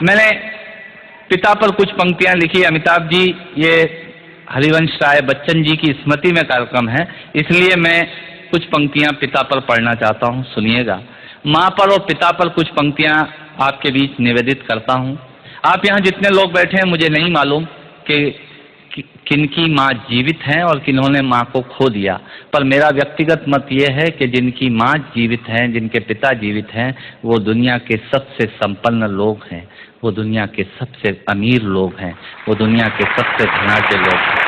मैंने पिता पर कुछ पंक्तियां लिखी। अमिताभ जी, ये हरिवंश राय बच्चन जी की स्मृति में कार्यक्रम है, इसलिए मैं कुछ पंक्तियां पिता पर पढ़ना चाहता हूं, सुनिएगा। माँ पर और पिता पर कुछ पंक्तियां आपके बीच निवेदित करता हूं। आप यहाँ जितने लोग बैठे हैं, मुझे नहीं मालूम कि किनकी माँ जीवित हैं और किन्होंने माँ को खो दिया, पर मेरा व्यक्तिगत मत यह है कि जिनकी माँ जीवित हैं, जिनके पिता जीवित हैं, वो दुनिया के सबसे संपन्न लोग हैं, वो दुनिया के सबसे अमीर लोग हैं, वो दुनिया के सबसे धनाढ्य लोग हैं।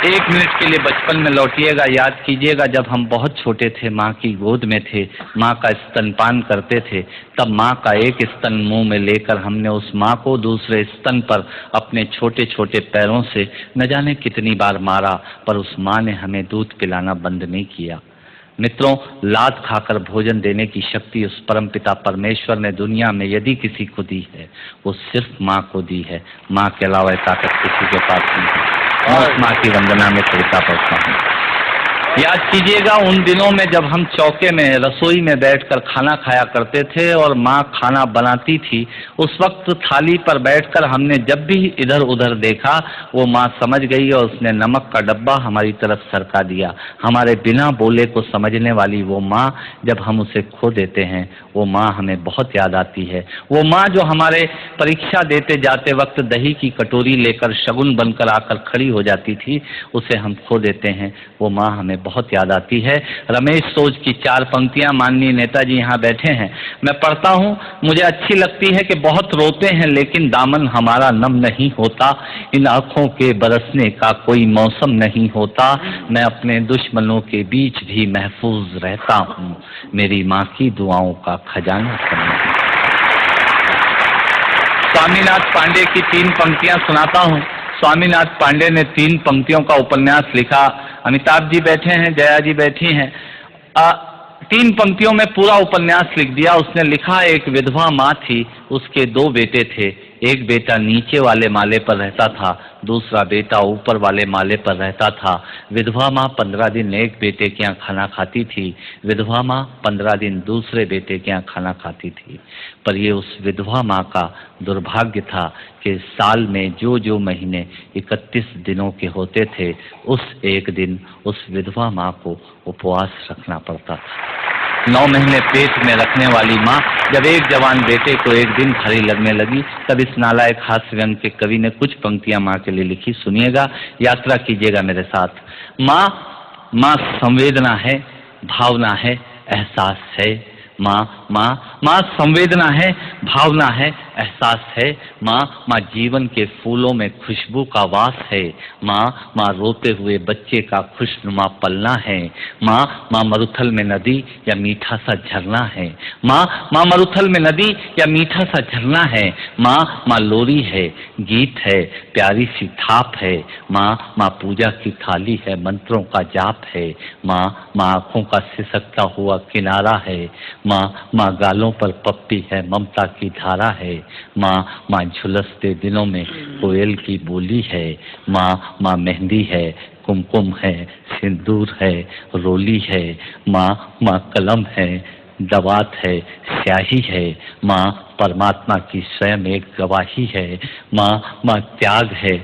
एक मिनट के लिए बचपन में लौटिएगा, याद कीजिएगा जब हम बहुत छोटे थे, माँ की गोद में थे, माँ का स्तनपान करते थे, तब माँ का एक स्तन मुंह में लेकर हमने उस माँ को दूसरे स्तन पर अपने छोटे छोटे पैरों से न जाने कितनी बार मारा, पर उस माँ ने हमें दूध पिलाना बंद नहीं किया। मित्रों, लात खाकर भोजन देने की शक्ति उस परमपिता परमेश्वर ने दुनिया में यदि किसी को दी है, वो सिर्फ माँ को दी है। माँ के अलावा ताकत किसी के पास नहीं है। और माँ की वंदना में कविता पढ़ता हूँ। याद कीजिएगा उन दिनों में जब हम चौके में, रसोई में बैठकर खाना खाया करते थे और माँ खाना बनाती थी। उस वक्त थाली पर बैठकर हमने जब भी इधर उधर देखा, वो माँ समझ गई और उसने नमक का डब्बा हमारी तरफ सरका दिया। हमारे बिना बोले को समझने वाली वो माँ, जब हम उसे खो देते हैं, वो माँ हमें बहुत याद आती है। वो माँ जो हमारे परीक्षा देते जाते वक्त दही की कटोरी लेकर शगुन बनकर आकर खड़ी हो जाती थी, उसे हम खो देते हैं। वो माँ हमें बहुत याद आती है। रमेश सोज की 4 पंक्तियां, माननीय नेताजी यहाँ बैठे हैं, मैं पढ़ता हूँ। मुझे अच्छी लगती है कि बहुत रोते हैं लेकिन दामन हमारा नम नहीं होता, इन आँखों के बरसने का कोई मौसम नहीं होता, मैं अपने दुश्मनों के बीच भी महफूज रहता हूँ, मेरी माँ की दुआओं का खजाना समझ। स्वामीनाथ पांडे की 3 पंक्तियां सुनाता हूँ। स्वामीनाथ पांडे ने 3 पंक्तियों का उपन्यास लिखा। अमिताभ जी बैठे हैं, जया जी बैठी हैं। 3 पंक्तियों में पूरा उपन्यास लिख दिया। उसने लिखा, एक विधवा माँ थी, उसके 2 बेटे थे। एक बेटा नीचे वाले माले पर रहता था, दूसरा बेटा ऊपर वाले माले पर रहता था। विधवा माँ 15 दिन एक बेटे के यहाँ खाना खाती थी, विधवा माँ 15 दिन दूसरे बेटे के यहाँ खाना खाती थी। पर ये उस विधवा माँ का दुर्भाग्य था कि साल में जो महीने 31 दिनों के होते थे, उस एक दिन उस विधवा माँ को उपवास रखना पड़ता था। 9 महीने पेट में रखने वाली माँ जब एक जवान बेटे को एक दिन खरी लगने लगी, तब इस नालायक हास्य व्यंग के कवि ने कुछ पंक्तियां माँ के लिए लिखी। सुनिएगा, यात्रा कीजिएगा मेरे साथ। माँ संवेदना है, भावना है, एहसास है। माँ संवेदना है, भावना है, एहसास है। माँ जीवन के फूलों में खुशबू का वास है। माँ रोते हुए बच्चे का खुशनुमा पलना है। माँ मरुथल में नदी या मीठा सा झरना है। माँ मरुथल में नदी या मीठा सा झरना है। माँ लोरी है, गीत है, प्यारी सी थाप है। माँ पूजा की थाली है, मंत्रों का जाप है। माँ आँखों का सिसकता हुआ किनारा है। माँ गालों पर पप्पी है, ममता की धारा है। माँ झुलसते दिनों में कोयल की बोली है। माँ मेहंदी है, कुमकुम है, सिंदूर है, रोली है। माँ कलम है, दवात है, स्याही है। माँ परमात्मा की स्वयं एक गवाही है। माँ त्याग है,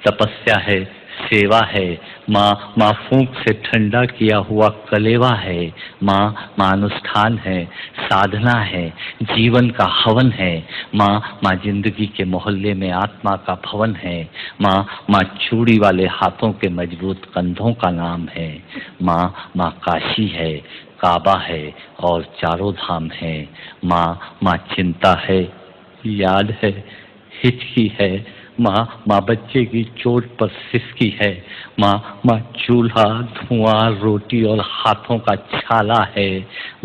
तपस्या है, सेवा है। माँ फूंक से ठंडा किया हुआ कलेवा है। माँ अनुष्ठान है, साधना है, जीवन का हवन है। माँ जिंदगी के मोहल्ले में आत्मा का भवन है। माँ चूड़ी वाले हाथों के मजबूत कंधों का नाम है। माँ काशी है, काबा है और चारों धाम है। माँ चिंता है, याद है, हिचकी है। माँ बच्चे की चोट पर सिसकी है। माँ चूल्हा, धुआं, रोटी और हाथों का छाला है।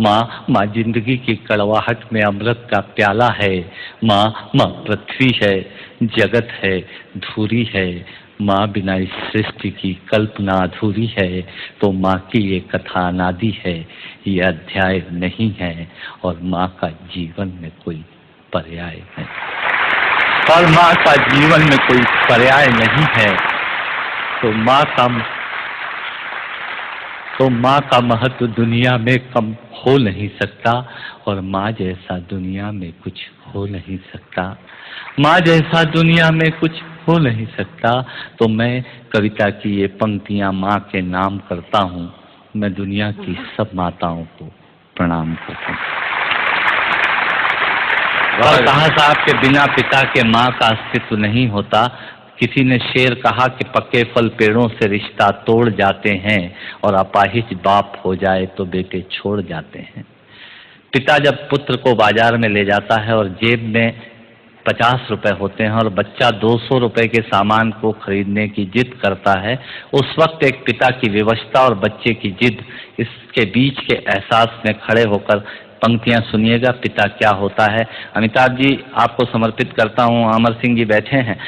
माँ जिंदगी की कड़वाहट में अमृत का प्याला है। माँ पृथ्वी है, जगत है, धूरी है। माँ बिना इस सृष्टि की कल्पना अधूरी है। तो माँ की ये कथा अनादि है, ये अध्याय नहीं है, और माँ का जीवन में कोई पर्याय है। और माँ का जीवन में कोई पर्याय नहीं है। तो माँ का महत्व दुनिया में कम हो नहीं सकता, और माँ जैसा दुनिया में कुछ हो नहीं सकता, माँ जैसा दुनिया में कुछ हो नहीं सकता। तो मैं कविता की ये पंक्तियाँ माँ के नाम करता हूँ। मैं दुनिया की सब माताओं को प्रणाम करता हूँ। और कहा साहब के बिना पिता के माँ का अस्तित्व नहीं होता। किसी ने शेर कहा कि पक्के फल पेड़ों से रिश्ता तोड़ जाते हैं और अपाहिज बाप हो जाए तो बेटे छोड़ जाते हैं। पिता जब पुत्र को बाजार में ले जाता है और जेब में 50 रुपए होते हैं और बच्चा 200 रुपए के सामान को खरीदने की जिद करता है, उस वक्त एक पिता की विवशता और बच्चे की जिद, इसके बीच के एहसास में खड़े होकर पंक्तियां सुनिएगा, पिता क्या होता है। अमिताभ जी आपको समर्पित करता हूँ। अमर सिंह जी बैठे हैं।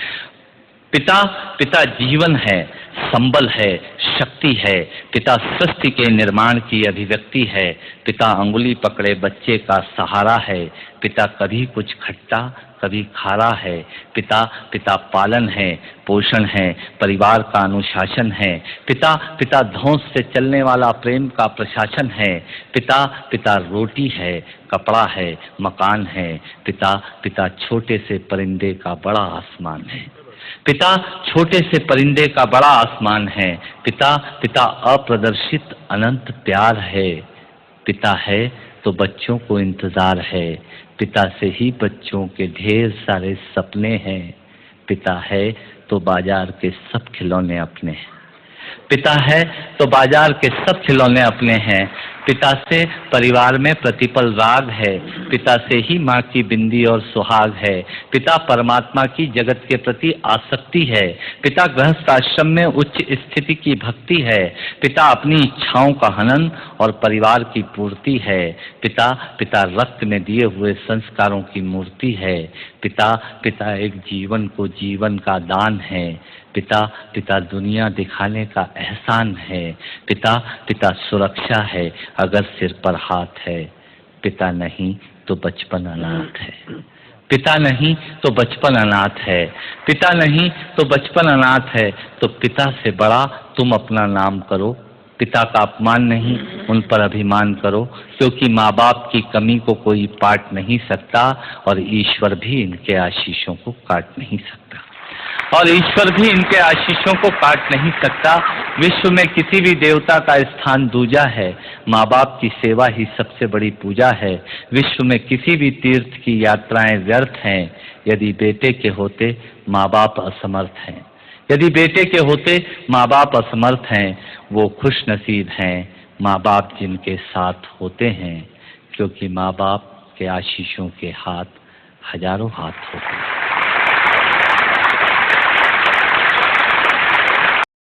पिता, पिता जीवन है, संबल है, शक्ति है। पिता सृष्टि के निर्माण की अभिव्यक्ति है। पिता अंगुली पकड़े बच्चे का सहारा है। पिता कभी कुछ खट्टा कभी खारा है। पिता, पिता पालन है, पोषण है, परिवार का अनुशासन है। पिता, पिता धौंस से चलने वाला प्रेम का प्रशासन है। पिता, पिता रोटी है, कपड़ा है, मकान है। पिता, पिता छोटे से परिंदे का बड़ा आसमान है। पिता छोटे से परिंदे का बड़ा आसमान है। पिता, पिता अप्रदर्शित अनंत प्यार है। पिता है तो बच्चों को इंतजार है। पिता से ही बच्चों के ढेर सारे सपने हैं। पिता है तो बाजार के सब खिलौने अपने हैं। पिता है तो बाजार के सब खिलौने अपने हैं। पिता से परिवार में प्रतिपल राग है। पिता से ही माँ की बिंदी और सुहाग है। पिता परमात्मा की जगत के प्रति आसक्ति है। पिता गृहस्थ आश्रम में उच्च स्थिति की भक्ति है। पिता अपनी इच्छाओं का हनन और परिवार की पूर्ति है। पिता, पिता रक्त में दिए हुए संस्कारों की मूर्ति है। पिता, पिता एक जीवन को जीवन का दान है। पिता, पिता दुनिया दिखाने का एहसान है। पिता, पिता सुरक्षा है अगर सिर पर हाथ है। पिता नहीं तो बचपन अनाथ है। पिता नहीं तो बचपन अनाथ है। पिता नहीं तो बचपन अनाथ है। तो पिता से बड़ा तुम अपना नाम करो। पिता का अपमान नहीं, उन पर अभिमान करो, क्योंकि माँ बाप की कमी को कोई पाट नहीं सकता और ईश्वर भी इनके आशीषों को काट नहीं सकता। और ईश्वर भी इनके आशीषों को काट नहीं सकता। विश्व में किसी भी देवता का स्थान दूजा है। माँ बाप की सेवा ही सबसे बड़ी पूजा है। विश्व में किसी भी तीर्थ की यात्राएं व्यर्थ हैं यदि बेटे के होते माँ बाप असमर्थ हैं। यदि बेटे के होते माँ बाप असमर्थ हैं। वो खुश नसीब हैं माँ बाप जिनके साथ होते हैं, क्योंकि माँ बाप के आशीषों के हाथ हजारों हाथ होते हैं।